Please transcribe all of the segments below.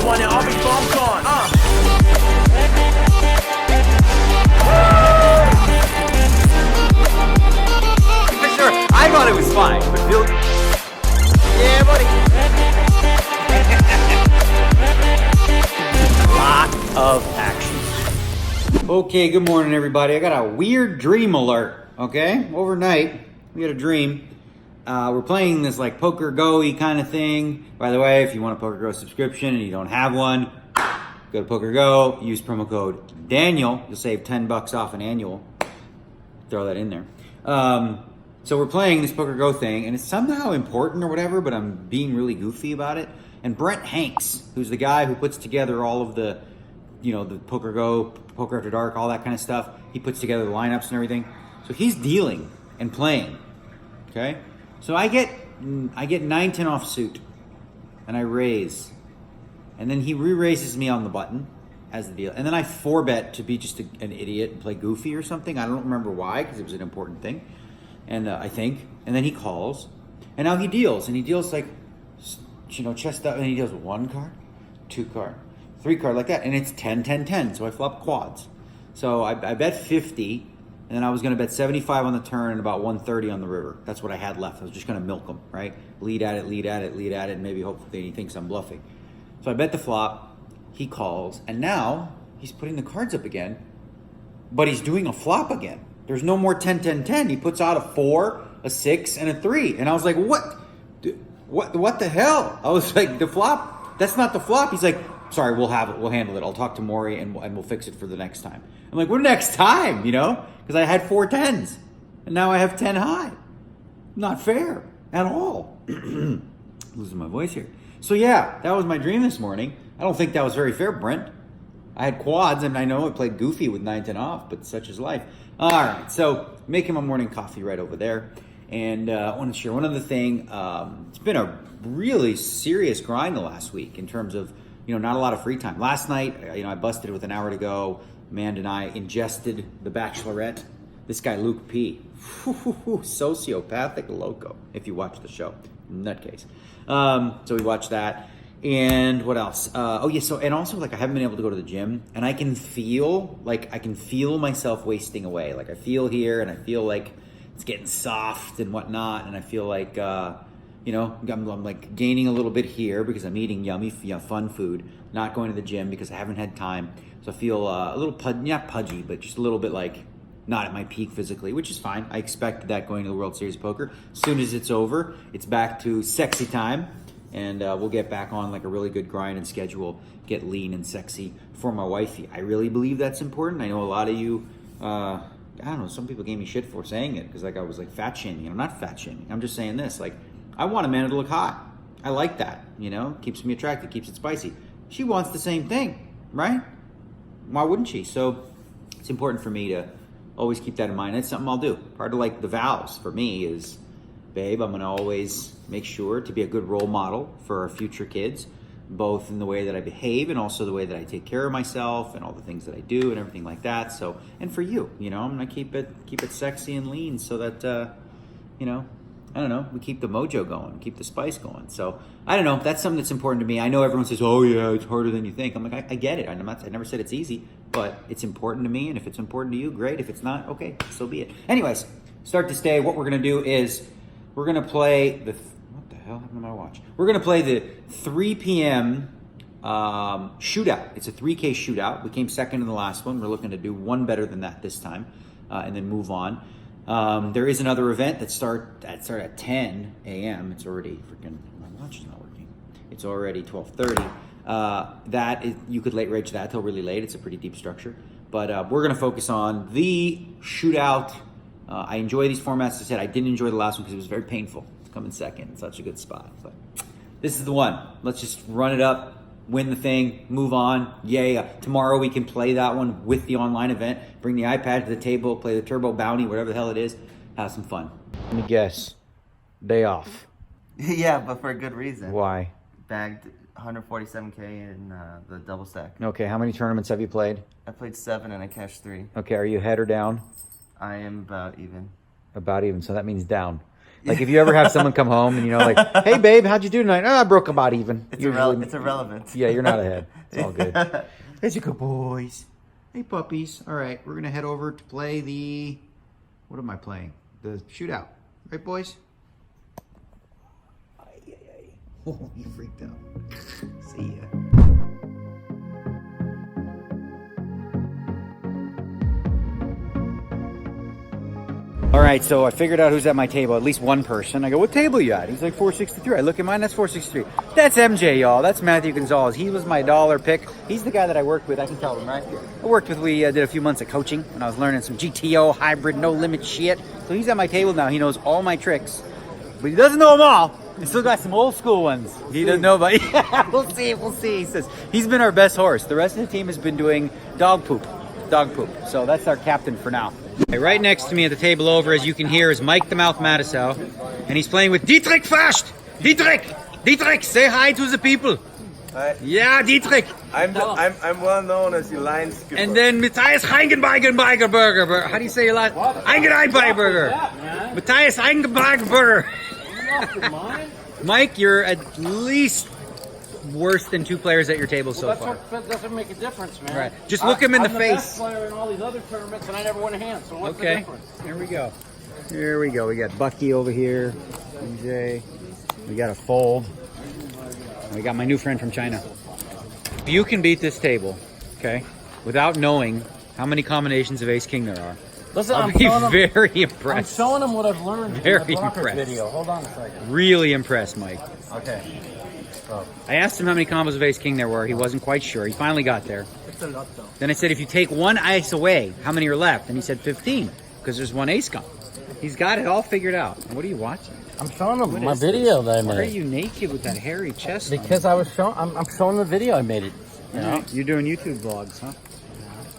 want it, I'll be bomb gone. For sure, I thought it was fine, but Phil... Yeah, buddy. Lot of action. Okay, good morning, everybody. I got a weird dream alert, okay? Overnight, we had a dream. We're playing this like Poker Go-y kind of thing. By the way, if you want a Poker Go subscription and you don't have one, go to Poker Go, use promo code Daniel. You'll save $10 off an annual. Throw that in there. So we're playing this Poker Go thing, and it's somehow important or whatever, but I'm being really goofy about it. And Brent Hanks, who's the guy who puts together all of the, you know, the Poker Go, Poker After Dark, all that kind of stuff. He puts together the lineups and everything. So he's dealing and playing, okay? So I get 9-10 off suit, and I raise. And then he re-raises me on the button as the deal. And then I 4-bet to be just an idiot and play goofy or something. I don't remember why, because it was an important thing. And I think. And then he calls. And now he deals. And he deals like, you know, chest up. And he deals 1 card, 2 card, 3 card, like that. And it's 10-10-10. So I flop quads. So I bet 50. And then I was going to bet 75 on the turn and about 130 on the river. That's what I had left. I was just going to milk him, right? Lead at it, and maybe hopefully he thinks I'm bluffing. So I bet the flop. He calls. And now he's putting the cards up again. But he's doing a flop again. There's no more 10-10-10. He puts out a 4, a 6, and a 3. And I was like, what? What the hell? I was like, the flop? That's not the flop. He's like, sorry, we'll have it. We'll handle it. I'll talk to Maury and we'll fix it for the next time. I'm like, what next time, you know? Because I had 4 10s. And now I have 10 high. Not fair at all. Losing my voice here. So yeah, that was my dream this morning. I don't think that was very fair, Brent. I had quads, and I know I played goofy with 9-10 off, but such is life. All right, so making my morning coffee right over there. And I want to share one other thing. It's been a really serious grind the last week in terms of, you know, not a lot of free time. Last night, you know, I busted it with an hour to go. Amanda and I ingested The Bachelorette. This guy, Luke P. Sociopathic loco, if you watch the show. Nutcase. So we watched that. And what else? And also, like, I haven't been able to go to the gym, and I can feel myself wasting away. Like, I feel here, and I feel like it's getting soft and whatnot, and I feel like, you know, I'm like gaining a little bit here because I'm eating yummy, fun food, not going to the gym because I haven't had time. So I feel a little not pudgy, but just a little bit like not at my peak physically, which is fine. I expected that going to the World Series of Poker. As soon as it's over, it's back to sexy time. And we'll get back on like a really good grind and schedule, get lean and sexy for my wifey. I really believe that's important. I know a lot of you, I don't know, some people gave me shit for saying it because like I was like fat shaming. I'm not fat shaming. I'm just saying this, like I want a man to look hot. I like that, you know, keeps me attractive, keeps it spicy. She wants the same thing, right? Why wouldn't she? So it's important for me to always keep that in mind. It's something I'll do. Part of like the vows for me is, babe, I'm going to always make sure to be a good role model for our future kids, both in the way that I behave and also the way that I take care of myself and all the things that I do and everything like that. So, and for you, you know, I'm going to keep it sexy and lean so that, you know, I don't know, we keep the mojo going, keep the spice going. So I don't know, that's something that's important to me. I know everyone says, oh yeah, it's harder than you think. I'm like, I get it. I never said it's easy, but it's important to me. And if it's important to you, great. If it's not, okay, so be it. Anyways, start this day. What we're going to do is we're going to play what the hell happened to my watch? We're going to play the 3 p.m. Shootout. It's a 3K shootout. We came second in the last one. We're looking to do one better than that this time and then move on. There is another event that start at 10 a.m. It's already freaking, my watch is not working. It's already 12:30. You could late rage that till really late. It's a pretty deep structure. But we're going to focus on the shootout. I enjoy these formats. As I said, I didn't enjoy the last one because it was very painful. It's coming second. It's such a good spot. But this is the one. Let's just run it up, win the thing, move on. Yay. Tomorrow we can play that one with the online event. Bring the iPad to the table, play the Turbo Bounty, whatever the hell it is. Have some fun. Let me guess. Day off. Yeah, but for a good reason. Why? Bagged 147K in the double stack. Okay, how many tournaments have you played? I played 7 and I cashed 3. Okay, are you head or down? I am about even. About even, so that means down. Like if you ever have someone come home and you know, like, hey babe, how'd you do tonight? Oh, I broke about even. It's irrelevant. Yeah, you're not ahead. It's all good. There's your good boys. Hey puppies. All right, we're gonna head over to play the. What am I playing? The shootout, right, boys? Oh, you freaked out. See ya. All right, so I figured out who's at my table, at least one person. I go, what table you at? He's like 463. I look at mine, that's 463. That's MJ, y'all. That's Matthew Gonzalez. He was my dollar pick. He's the guy that I worked with. I can tell him, right? We did a few months of coaching when I was learning some GTO, hybrid, no limit shit. So he's at my table now. He knows all my tricks, but he doesn't know them all. He still got some old school ones. He doesn't know about. Yeah, we'll see. He says he's been our best horse. The rest of the team has been doing dog poop. So that's our captain for now. Okay, right next to me at the table over, as you can hear, is Mike the Mouth Matisow, and he's playing with Dietrich Fast. Dietrich, say hi to the people. Hi. Yeah, Dietrich. I'm well known as the line skipper. And then Matthias Heingenbeigenberger. How do you say your last? Heingenbeigenberger. Matthias Heingenbeigenberger. Mike, you're at least worse than two players at your table so far. That doesn't make a difference, man. Right. Just look him in the face. I'm the best player in all these other tournaments, and I never win a hand. So what's the difference? Here we go. We got Bucky over here. MJ. We got a fold. We got my new friend from China. If you can beat this table, okay, without knowing how many combinations of Ace King there are, Listen, I'll be very impressed. I'm showing him what I've learned Very in the Blockers impressed. video. Hold on a second. Really impressed, Mike. Okay. I asked him how many combos of Ace King there were. He wasn't quite sure. He finally got there. It's a lot, though. Then I said, if you take one ice away, how many are left? And he said 15, because there's one ace comp. He's got it all figured out. What are you watching? I'm showing him What my is video this? that I Why are made. you naked with that hairy chest on? Because I was showing. I'm showing the video I made it. You know? You're doing YouTube vlogs, huh?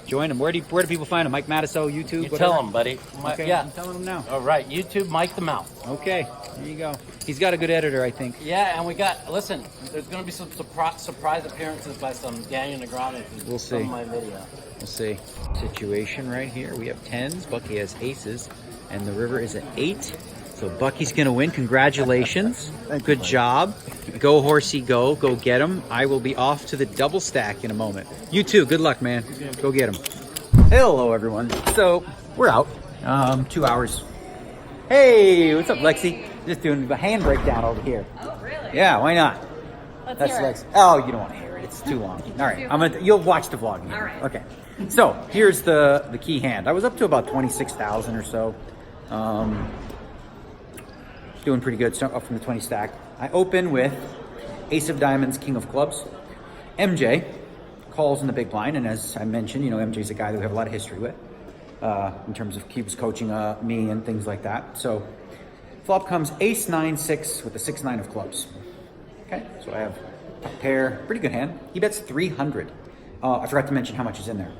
Join him. Where do people find him? Mike Matisow, YouTube? You tell him, buddy. Okay, Yeah. I'm telling him now. All right, YouTube, Mike the Mouth. Okay, there you go. He's got a good editor, I think. Yeah, and we got. Listen, there's going to be some surprise appearances by some Daniel Negreanu. We'll see. My video. We'll see. Situation right here. We have 10s. Bucky has aces. And the river is at 8. So Bucky's going to win. Congratulations. Good job. Go, horsey, go. Go get him. I will be off to the double stack in a moment. You too. Good luck, man. Go get him. Hello, everyone. So, we're out. 2 hours. Hey, what's up, Lexi? Just doing a hand breakdown over here. Oh, really? Yeah, why not? Let's hear it. Lexi. Oh, you don't want to hear it. It's too long. All right, you'll watch the vlog. All right. Okay. So here's the key hand. I was up to about 26,000 or so. Doing pretty good. Start up from the 20 stack. I open with Ace of Diamonds, King of Clubs. MJ calls in the big blind, and as I mentioned, you know, MJ's a guy that we have a lot of history with in terms of he was coaching me and things like that. So flop comes Ace 9-6 with the 6-9 of clubs. Okay, so I have a pair, pretty good hand. He bets 300. I forgot to mention how much is in there.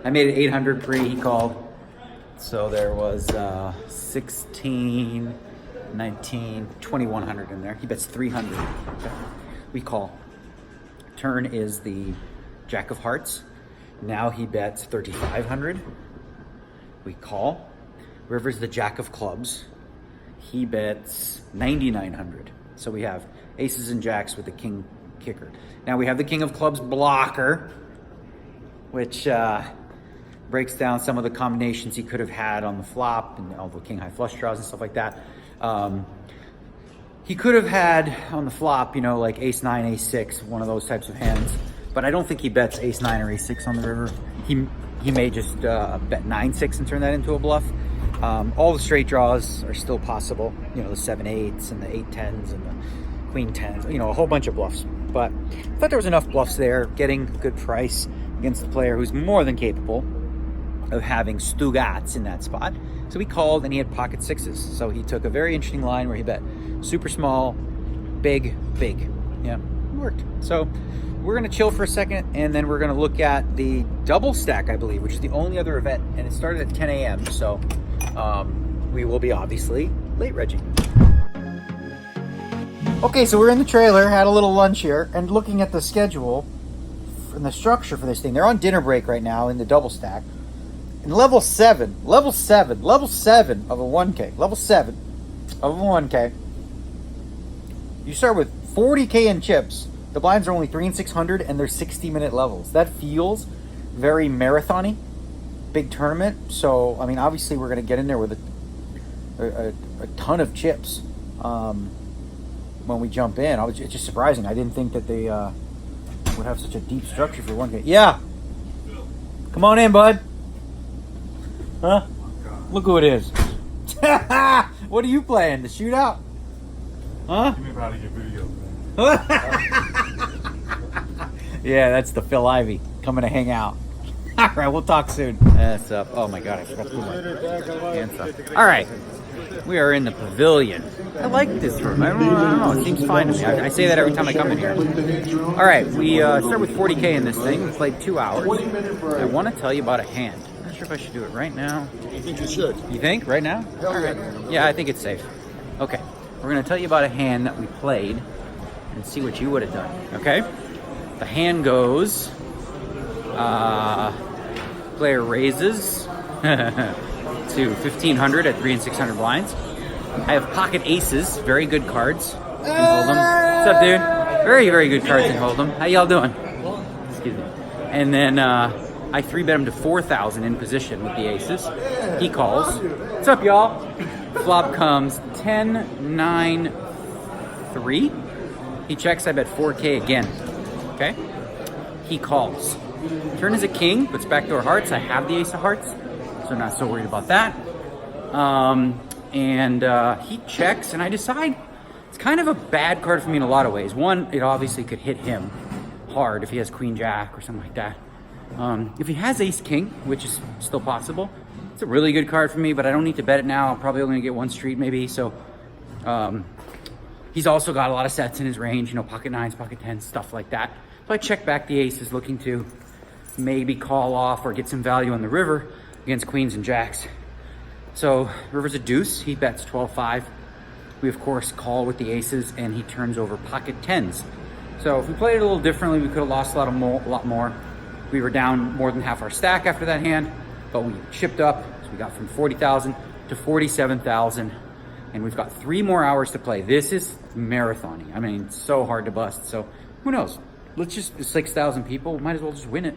I made it 800 pre, he called. So there was 16, 19, 2100 in there. He bets 300. Okay. We call. Turn is the Jack of Hearts. Now he bets 3,500. We call. River's the Jack of Clubs. He bets 9,900. So we have aces and jacks with the king kicker. Now we have the King of Clubs blocker, which breaks down some of the combinations he could have had on the flop and all the king high flush draws and stuff like that. He could have had on the flop, you know, like ace 9, ace 6, one of those types of hands. But I don't think he bets ace 9 or ace 6 on the river. He may just bet 9-6 and turn that into a bluff. All the straight draws are still possible. You know, the 7-8s and the 8-10s and the queen 10s, you know, a whole bunch of bluffs. But I thought there was enough bluffs there, getting a good price against the player who's more than capable of having Stugats in that spot. So he called and he had pocket sixes. So he took a very interesting line where he bet super small, big, big. Yeah, it worked. So we're gonna chill for a second and then we're gonna look at the double stack, I believe, which is the only other event, and it started at 10 a.m. So we will be obviously late regging. Okay, so we're in the trailer, had a little lunch here, and looking at the schedule and the structure for this thing. They're on dinner break right now in the double stack. In level 7 of a 1K, level 7, of 1K. You start with 40K in chips. The blinds are only 3 and 600, and they're 60-minute levels. That feels very marathon-y, big tournament. So, I mean, obviously we're going to get in there with a ton of chips when we jump in. It's just surprising. I didn't think that they would have such a deep structure for 1K. Yeah. Come on in, bud. Huh? Look who it is. What are you playing? The shootout? Huh? Give me about to get video, man. Yeah, that's the Phil Ivey coming to hang out. All right, we'll talk soon. That's up. Oh my God, I forgot to put my hands up. All right, we are in the pavilion. I like this room. I don't know. It seems fine to me. I say that every time I come in here. All right, we start with 40K in this thing. We played 2 hours. I want to tell you about a hand. I'm not sure if I should do it right now. I think you should. You think? Right now? Hell All right. Yeah, I think it's safe. Okay. We're going to tell you about a hand that we played and see what you would have done. Okay? The hand goes... player raises to 1,500 at 3 and 600 blinds. I have pocket aces. Very good cards in Hold'em. What's up, dude? Very, very good cards in Hold'em. How y'all doing? Excuse me. And then I 3-bet him to 4,000 in position with the aces. He calls. What's up, y'all? Flop comes 10, 9, 3. He checks. I bet 4K again. Okay? He calls. Turn is a king, puts backdoor hearts. I have the ace of hearts, so I'm not so worried about that. He checks, and I decide it's kind of a bad card for me in a lot of ways. One, it obviously could hit him hard if he has queen jack or something like that. If he has ace king, which is still possible, it's a really good card for me, but I don't need to bet it now. I'm probably only gonna get 1 street maybe, so he's also got a lot of sets in his range, you know, pocket 9s, pocket 10s, stuff like that. So I check back the aces, looking to maybe call off or get some value on the river against queens and jacks. So river's a deuce. He bets 12-5. We of course call with the aces, and he turns over pocket 10s. So if we played it a little differently, we could have lost a lot more. We were down more than half our stack after that hand, but we chipped up. So we got from 40,000 to 47,000, and we've got 3 more hours to play. This is marathoning. I mean, it's so hard to bust. So who knows? Let's just 6,000 people. Might as well just win it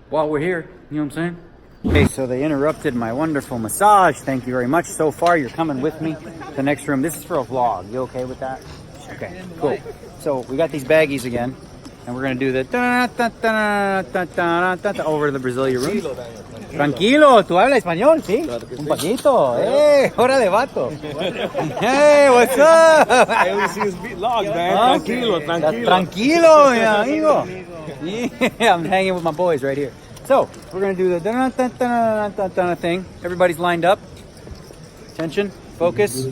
while we're here. You know what I'm saying? Okay, so they interrupted my wonderful massage. Thank you very much. So far, you're coming with me to the next room. This is for a vlog. You okay with that? Okay, cool. So we got these baggies again, and we're gonna do the over to the Brasilia room. Tranquilo, tú hablas español, sí? Un poquito. Hey, hora de vato. Hey, what's up? I only see his vlogs, man. Tranquilo, tranquilo. Tranquilo, mi amigo. Yeah, I'm hanging with my boys right here. So, we're going to do the thing. Everybody's lined up. Attention, focus,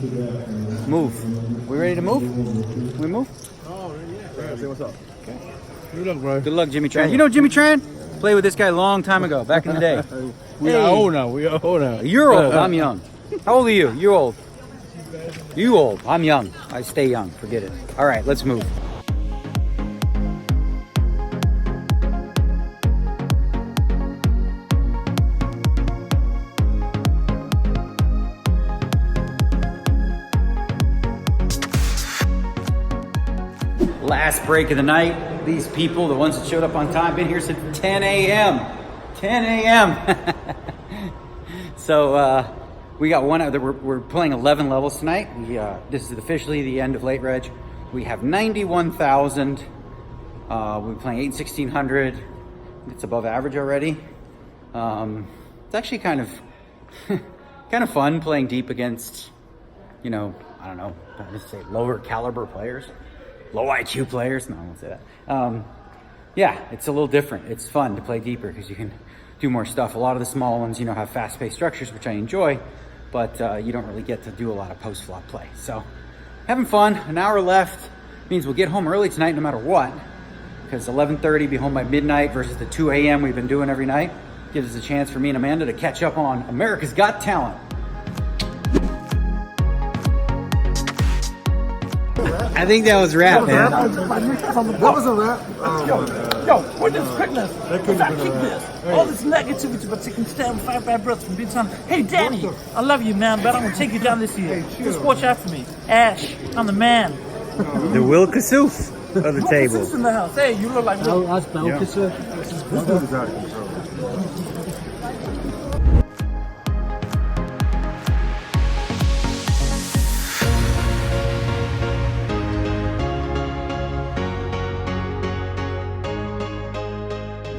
move. We ready to move? We move? Oh, yeah. Say what's up. Okay. Good luck, bro. Good luck, Jimmy Tran. You know Jimmy Tran? Played with this guy a long time ago, back in the day. We are old now. We are old now. You're old. I'm young. How old are you? You're old. You old. I'm young. I stay young. Forget it. All right, let's move. Last break of the night. These people, the ones that showed up on time, been here since 10 a.m. 10 a.m. So we got one. We're playing 11 levels tonight. This is officially the end of late reg. We have 91,000. We're playing 8 and 1,600. It's above average already. It's actually kind of fun playing deep against, you know, I don't know, let's say lower caliber players. Low IQ players. No, I won't say that. Yeah, it's a little different. It's fun to play deeper because you can do more stuff. A lot of the small ones, you know, have fast-paced structures, which I enjoy, but you don't really get to do a lot of post-flop play. So, having fun. An hour left means we'll get home early tonight no matter what, because 11:30, be home by midnight versus the 2 a.m. we've been doing every night. Gives us a chance for me and Amanda to catch up on America's Got Talent. I think that was rap, man. That was a rap. Yo, where's this quickness? If I kick this, all this negativity about taking stand with 5 bad brothers from being time. Hey, Danny, I love you, man, but I'm gonna take you down this year. Just watch out for me. Ash, I'm the man. The Will Kasoof of the table. Who's in the house? Hey, you look like Will. This dude is out of control.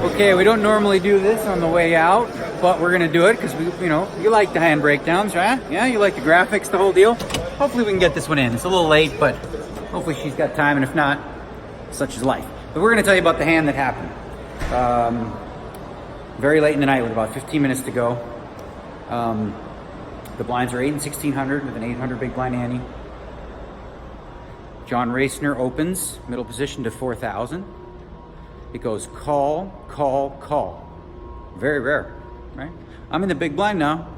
Okay, we don't normally do this on the way out, but we're gonna do it because you like the hand breakdowns, right? Yeah, you like the graphics, the whole deal. Hopefully we can get this one in. It's a little late, but hopefully she's got time, and if not, such is life. But we're gonna tell you about the hand that happened. Very late in the night with about 15 minutes to go. The blinds are 8 and 1600 with an 800 big blind ante. John Racner opens, middle position to 4,000. It goes call, call, call. Very rare, right? I'm in the big blind now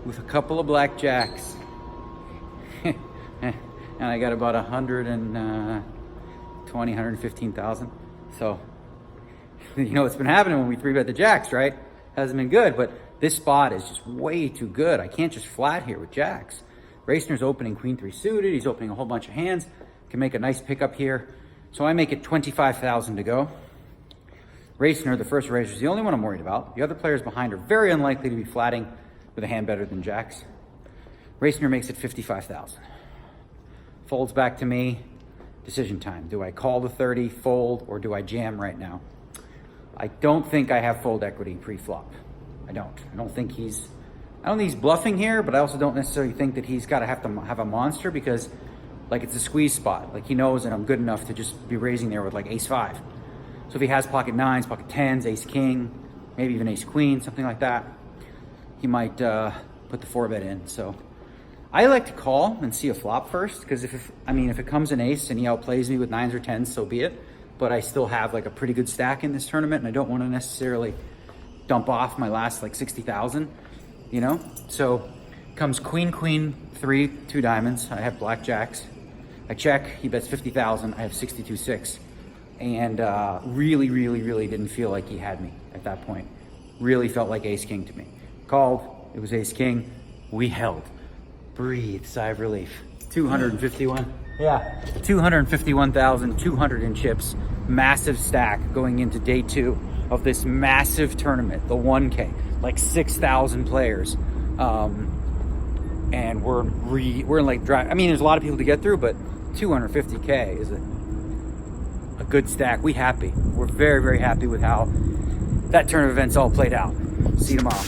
with a couple of blackjacks. And I got about 120, 115,000. So, it's been happening when we 3-bet the jacks, right? Hasn't been good, but this spot is just way too good. I can't just flat here with jacks. Racner's opening queen 3 suited. He's opening a whole bunch of hands. Can make a nice pickup here. So I make it 25,000 to go. Racner, the first raiser, is the only one I'm worried about. The other players behind are very unlikely to be flatting with a hand better than jacks. Racner makes it 55,000. Folds back to me. Decision time. Do I call the 30, fold, or do I jam right now? I don't think I have fold equity pre-flop. I don't think he's bluffing here, but I also don't necessarily think that he's got to have a monster because it's a squeeze spot. He knows that I'm good enough to just be raising there with ace-5. So if he has pocket 9s, pocket 10s, ace-king, maybe even ace-queen, something like that, he might put the 4-bet in. So I like to call and see a flop first, because if it comes an ace and he outplays me with 9s or 10s, so be it. But I still have a pretty good stack in this tournament, and I don't want to necessarily dump off my last 60,000, So comes queen, queen, 3, 2 diamonds. I have blackjacks. I check, he bets 50,000, I have 62.6. And really, really, really didn't feel like he had me at that point. Really felt like ace-king to me. Called, it was ace-king, we held. Breathe, sigh of relief. 251, yeah. 251,200 in chips. Massive stack going into day 2 of this massive tournament, the 1K, 6,000 players. And we're in drive. There's a lot of people to get through, but 250K is a good stack. We're very, very happy with how that turn of events all played out. See you tomorrow.